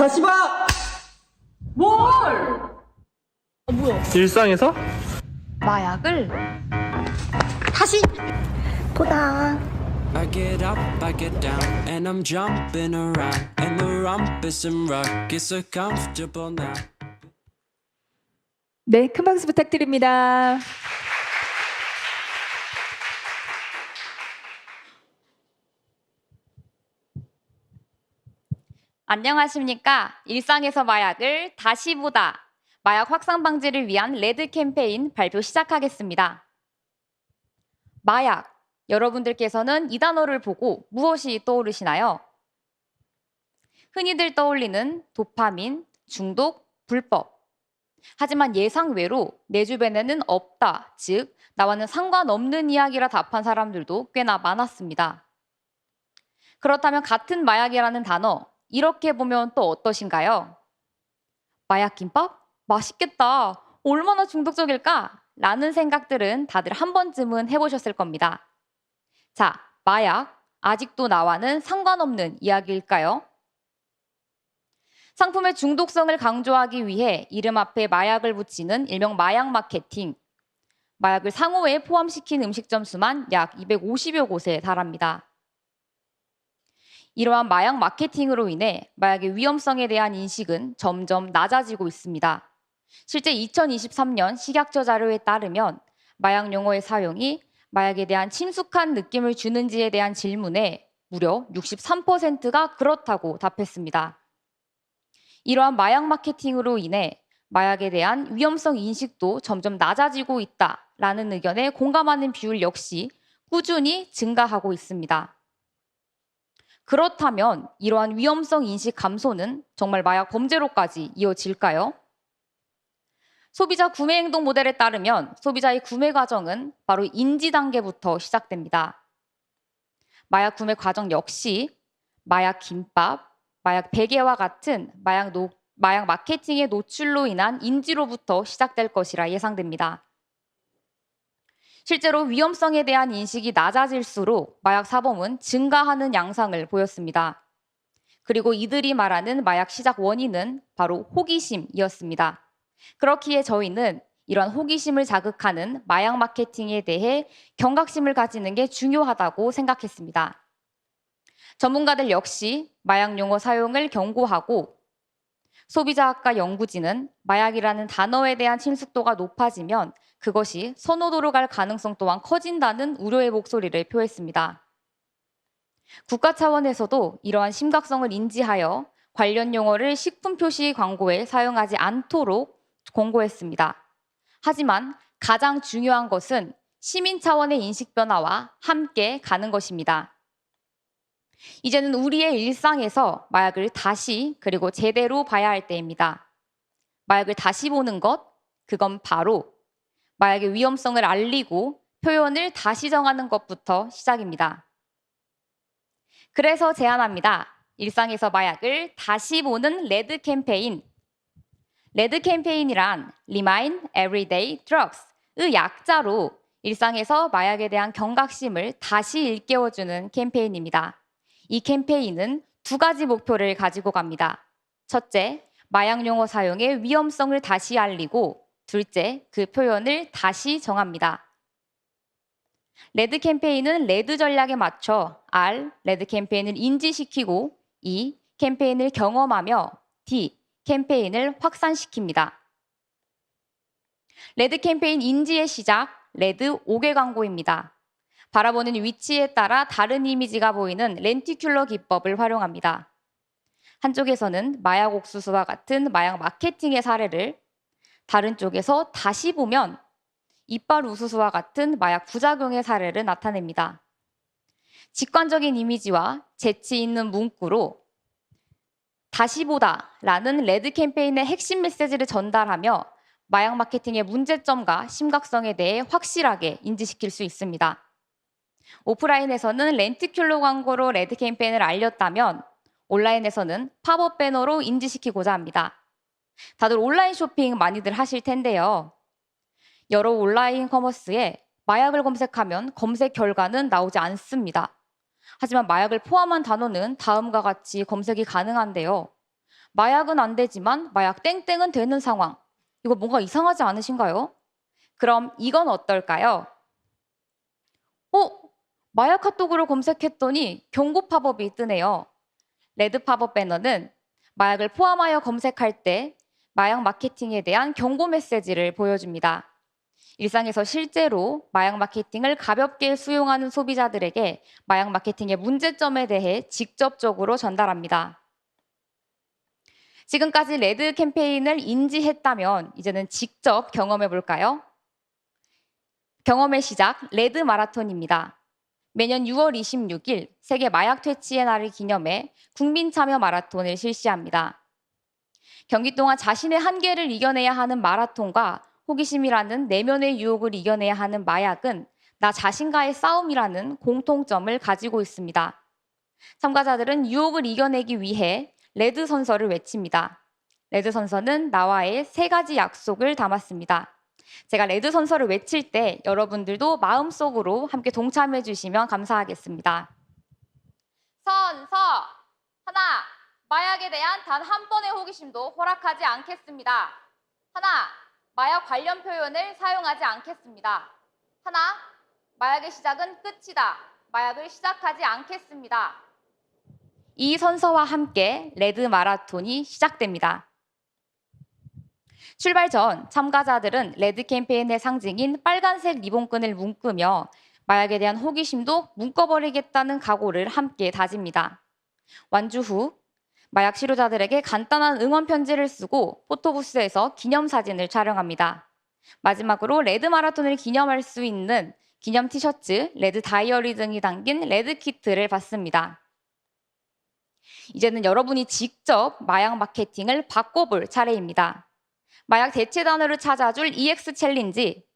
다시 봐! 뭘? 뭐야? 일상에서? 마약을? 다시 보다. I get up, I get down, and I'm jumping around, and the rumpus and rug is so comfortable now. 네, 큰 박수 부탁드립니다. 안녕하십니까? 일상에서 마약을 다시 보다. 마약 확산 방지를 위한 레드 캠페인 발표 시작하겠습니다. 마약. 여러분들께서는 이 단어를 보고 무엇이 떠오르시나요? 흔히들 떠올리는 도파민, 중독, 불법. 하지만 예상외로 내 주변에는 없다, 즉 나와는 상관없는 이야기라 답한 사람들도 꽤나 많았습니다. 그렇다면 같은 마약이라는 단어, 이렇게 보면 또 어떠신가요? 마약김밥? 맛있겠다. 얼마나 중독적일까? 라는 생각들은 다들 한 번쯤은 해보셨을 겁니다. 자, 마약, 아직도 나와는 상관없는 이야기일까요? 상품의 중독성을 강조하기 위해 이름 앞에 마약을 붙이는 일명 마약 마케팅. 마약을 상호에 포함시킨 음식점 수만 약 250여 곳에 달합니다. 이러한 마약 마케팅으로 인해 마약의 위험성에 대한 인식은 점점 낮아지고 있습니다. 실제 2023년 식약처 자료에 따르면 마약 용어의 사용이 마약에 대한 친숙한 느낌을 주는지에 대한 질문에 무려 63%가 그렇다고 답했습니다. 이러한 마약 마케팅으로 인해 마약에 대한 위험성 인식도 점점 낮아지고 있다라는 의견에 공감하는 비율 역시 꾸준히 증가하고 있습니다. 그렇다면 이러한 위험성 인식 감소는 정말 마약 범죄로까지 이어질까요? 소비자 구매 행동 모델에 따르면 소비자의 구매 과정은 바로 인지 단계부터 시작됩니다. 마약 구매 과정 역시 마약 김밥, 마약 베개와 같은 마약 마케팅의 노출로 인한 인지로부터 시작될 것이라 예상됩니다. 실제로 위험성에 대한 인식이 낮아질수록 마약 사범은 증가하는 양상을 보였습니다. 그리고 이들이 말하는 마약 시작 원인은 바로 호기심이었습니다. 그렇기에 저희는 이러한 호기심을 자극하는 마약 마케팅에 대해 경각심을 가지는 게 중요하다고 생각했습니다. 전문가들 역시 마약 용어 사용을 경고하고 소비자학과 연구진은 마약이라는 단어에 대한 친숙도가 높아지면 그것이 선호도로 갈 가능성 또한 커진다는 우려의 목소리를 표했습니다. 국가 차원에서도 이러한 심각성을 인지하여 관련 용어를 식품 표시 광고에 사용하지 않도록 권고했습니다. 하지만 가장 중요한 것은 시민 차원의 인식 변화와 함께 가는 것입니다. 이제는 우리의 일상에서 마약을 다시 그리고 제대로 봐야 할 때입니다. 마약을 다시 보는 것, 그건 바로 마약의 위험성을 알리고 표현을 다시 정하는 것부터 시작입니다. 그래서 제안합니다. 일상에서 마약을 다시 보는 레드 캠페인. 레드 캠페인이란 Remind Everyday Drugs의 약자로 일상에서 마약에 대한 경각심을 다시 일깨워주는 캠페인입니다. 이 캠페인은 두 가지 목표를 가지고 갑니다. 첫째, 마약 용어 사용의 위험성을 다시 알리고 둘째, 그 표현을 다시 정합니다. 레드 캠페인은 레드 전략에 맞춰 R, 레드 캠페인을 인지시키고 E, 캠페인을 경험하며 D, 캠페인을 확산시킵니다. 레드 캠페인 인지의 시작, 레드 5개 광고입니다. 바라보는 위치에 따라 다른 이미지가 보이는 렌티큘러 기법을 활용합니다. 한쪽에서는 마약 옥수수와 같은 마약 마케팅의 사례를, 다른 쪽에서 다시 보면 이빨 우수수와 같은 마약 부작용의 사례를 나타냅니다. 직관적인 이미지와 재치 있는 문구로 다시 보다라는 레드 캠페인의 핵심 메시지를 전달하며 마약 마케팅의 문제점과 심각성에 대해 확실하게 인지시킬 수 있습니다. 오프라인에서는 렌티큘러 광고로 레드 캠페인을 알렸다면 온라인에서는 팝업 배너로 인지시키고자 합니다. 다들 온라인 쇼핑 많이들 하실 텐데요. 여러 온라인 커머스에 마약을 검색하면 검색 결과는 나오지 않습니다. 하지만 마약을 포함한 단어는 다음과 같이 검색이 가능한데요. 마약은 안 되지만 마약 땡땡은 되는 상황. 이거 뭔가 이상하지 않으신가요? 그럼 이건 어떨까요? 마약 핫도그를 검색했더니 경고 팝업이 뜨네요. 레드 팝업 배너는 마약을 포함하여 검색할 때 마약 마케팅에 대한 경고 메시지를 보여줍니다. 일상에서 실제로 마약 마케팅을 가볍게 수용하는 소비자들에게 마약 마케팅의 문제점에 대해 직접적으로 전달합니다. 지금까지 레드 캠페인을 인지했다면 이제는 직접 경험해 볼까요? 경험의 시작, 레드 마라톤입니다. 매년 6월 26일 세계 마약 퇴치의 날을 기념해 국민 참여 마라톤을 실시합니다. 경기 동안 자신의 한계를 이겨내야 하는 마라톤과 호기심이라는 내면의 유혹을 이겨내야 하는 마약은 나 자신과의 싸움이라는 공통점을 가지고 있습니다. 참가자들은 유혹을 이겨내기 위해 레드 선서를 외칩니다. 레드 선서는 나와의 3가지 약속을 담았습니다. 제가 레드 선서를 외칠 때 여러분들도 마음속으로 함께 동참해 주시면 감사하겠습니다. 선서 하나, 마약에 대한 단 한 번의 호기심도 허락하지 않겠습니다. 하나, 마약 관련 표현을 사용하지 않겠습니다. 하나, 마약의 시작은 끝이다. 마약을 시작하지 않겠습니다. 이 선서와 함께 레드 마라톤이 시작됩니다. 출발 전 참가자들은 레드 캠페인의 상징인 빨간색 리본끈을 묶으며 마약에 대한 호기심도 묶어버리겠다는 각오를 함께 다집니다. 완주 후 마약 치료자들에게 간단한 응원 편지를 쓰고 포토부스에서 기념사진을 촬영합니다. 마지막으로 레드 마라톤을 기념할 수 있는 기념 티셔츠, 레드 다이어리 등이 담긴 레드 키트를 받습니다. 이제는 여러분이 직접 마약 마케팅을 바꿔볼 차례입니다. 마약 대체 단어를 찾아줄 EX 챌린지,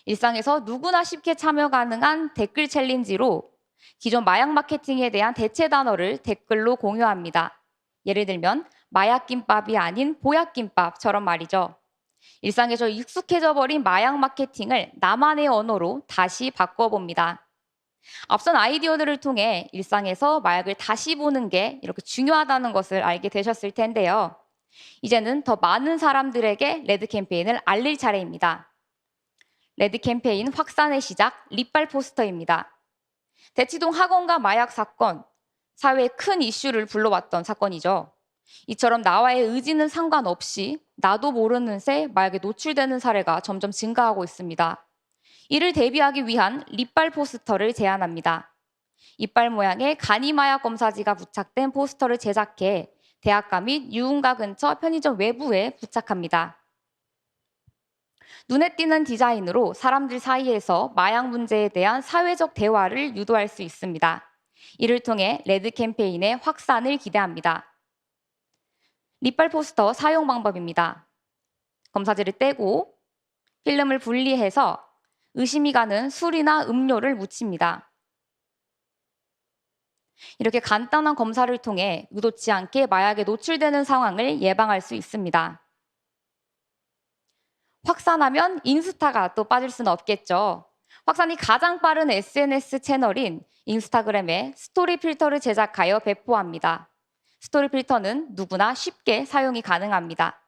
일상에서 누구나 쉽게 참여 가능한 댓글 챌린지로 기존 마약 마케팅에 대한 대체 단어를 댓글로 공유합니다. 예를 들면 마약김밥이 아닌 보약김밥처럼 말이죠. 일상에서 익숙해져 버린 마약 마케팅을 나만의 언어로 다시 바꿔봅니다. 앞선 아이디어들을 통해 일상에서 마약을 다시 보는 게 이렇게 중요하다는 것을 알게 되셨을 텐데요. 이제는 더 많은 사람들에게 레드 캠페인을 알릴 차례입니다. 레드 캠페인 확산의 시작, 립발 포스터입니다. 대치동 학원가 마약 사건, 사회에 큰 이슈를 불러왔던 사건이죠. 이처럼 나와의 의지는 상관없이 나도 모르는 새 마약에 노출되는 사례가 점점 증가하고 있습니다. 이를 대비하기 위한 립발 포스터를 제안합니다. 이빨 모양의 간이마약 검사지가 부착된 포스터를 제작해 대학가 및 유흥가 근처 편의점 외부에 부착합니다. 눈에 띄는 디자인으로 사람들 사이에서 마약 문제에 대한 사회적 대화를 유도할 수 있습니다. 이를 통해 레드 캠페인의 확산을 기대합니다. 립발 포스터 사용 방법입니다. 검사지를 떼고 필름을 분리해서 의심이 가는 술이나 음료를 묻힙니다. 이렇게 간단한 검사를 통해 의도치 않게 마약에 노출되는 상황을 예방할 수 있습니다. 확산하면 인스타가 또 빠질 수는 없겠죠. 확산이 가장 빠른 SNS 채널인 인스타그램에 스토리 필터를 제작하여 배포합니다. 스토리 필터는 누구나 쉽게 사용이 가능합니다.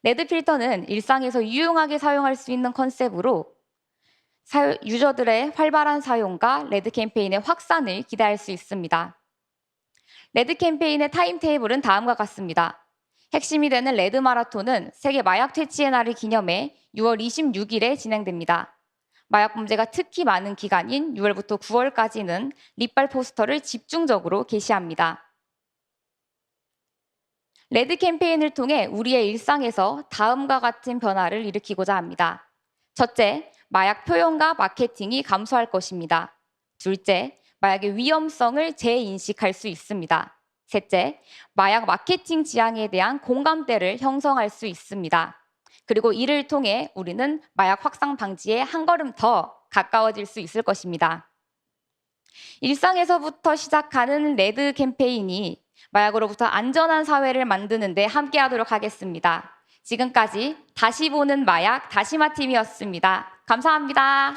레드 필터는 일상에서 유용하게 사용할 수 있는 컨셉으로 유저들의 활발한 사용과 레드 캠페인의 확산을 기대할 수 있습니다. 레드 캠페인의 타임테이블은 다음과 같습니다. 핵심이 되는 레드 마라톤은 세계 마약 퇴치의 날을 기념해 6월 26일에 진행됩니다. 마약 범죄가 특히 많은 기간인 6월부터 9월까지는 립발 포스터를 집중적으로 게시합니다. 레드 캠페인을 통해 우리의 일상에서 다음과 같은 변화를 일으키고자 합니다. 첫째, 마약 표현과 마케팅이 감소할 것입니다. 둘째, 마약의 위험성을 재인식할 수 있습니다. 셋째, 마약 마케팅 지향에 대한 공감대를 형성할 수 있습니다. 그리고 이를 통해 우리는 마약 확산 방지에 한 걸음 더 가까워질 수 있을 것입니다. 일상에서부터 시작하는 레드 캠페인이 마약으로부터 안전한 사회를 만드는 데 함께하도록 하겠습니다. 지금까지 다시 보는 마약 다시마 팀이었습니다. 감사합니다.